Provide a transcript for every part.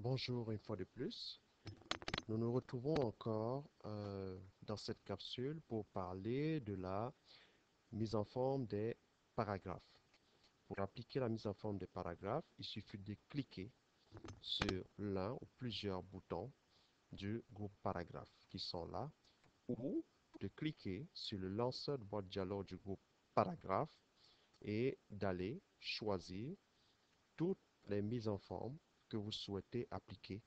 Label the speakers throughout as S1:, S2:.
S1: Bonjour une fois de plus. Nous nous retrouvons encore dans cette capsule pour parler de la mise en forme des paragraphes. Pour appliquer la mise en forme des paragraphes, il suffit de cliquer sur l'un ou plusieurs boutons du groupe paragraphe qui sont là, ou de cliquer sur le lanceur de boîte dialogue du groupe paragraphe et d'aller choisir toutes les mises en forme que vous souhaitez appliquer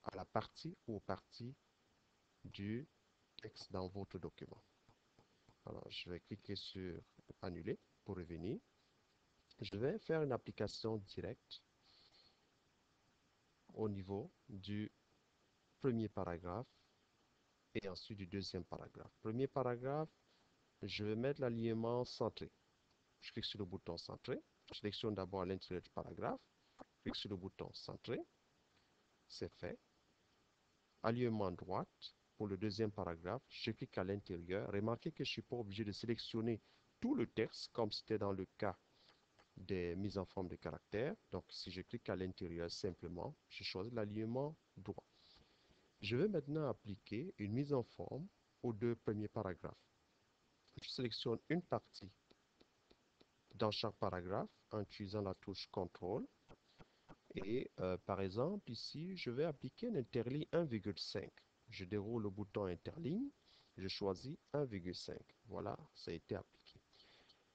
S1: à la partie ou aux parties du texte dans votre document. Alors, je vais cliquer sur Annuler pour revenir. Je vais faire une application directe au niveau du premier paragraphe et ensuite du deuxième paragraphe. Premier paragraphe, je vais mettre l'alignement centré. Je clique sur le bouton centré. Je sélectionne d'abord l'intérieur du paragraphe. Je clique sur le bouton centré. C'est fait. Alignement droite. Pour le deuxième paragraphe, je clique à l'intérieur. Remarquez que je ne suis pas obligé de sélectionner tout le texte comme c'était dans le cas des mises en forme de caractères. Donc, si je clique à l'intérieur simplement, je choisis l'alignement droit. Je vais maintenant appliquer une mise en forme aux deux premiers paragraphes. Je sélectionne une partie dans chaque paragraphe en utilisant la touche CTRL. Et par exemple, ici, je vais appliquer un interligne 1,5. Je déroule le bouton interligne, je choisis 1,5. Voilà, ça a été appliqué.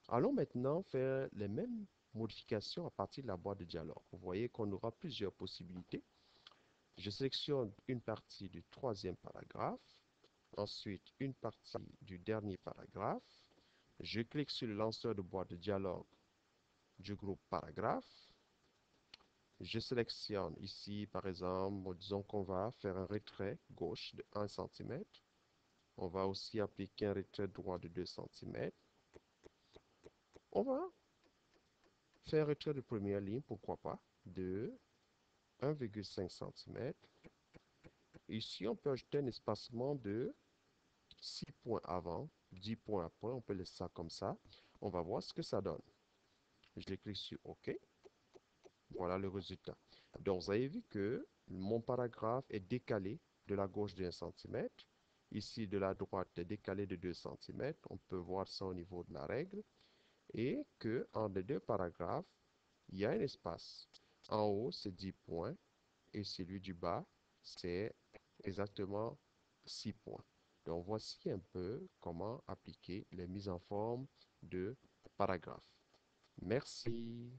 S1: Allons maintenant faire les mêmes modifications à partir de la boîte de dialogue. Vous voyez qu'on aura plusieurs possibilités. Je sélectionne une partie du troisième paragraphe, ensuite une partie du dernier paragraphe. Je clique sur le lanceur de boîte de dialogue du groupe paragraphe. Je sélectionne ici, par exemple, disons qu'on va faire un retrait gauche de 1 cm. On va aussi appliquer un retrait droit de 2 cm. On va faire un retrait de première ligne, pourquoi pas, de 1,5 cm. Ici, on peut ajouter un espacement de 6 points avant, 10 points après. On peut laisser ça comme ça. On va voir ce que ça donne. Je clique sur OK. Voilà le résultat. Donc, vous avez vu que mon paragraphe est décalé de la gauche de 1 cm. Ici, de la droite est décalé de 2 cm. On peut voir ça au niveau de la règle. Et que entre les deux paragraphes, il y a un espace. En haut, c'est 10 points. Et celui du bas, c'est exactement 6 points. Donc, voici un peu comment appliquer les mises en forme de paragraphes. Merci.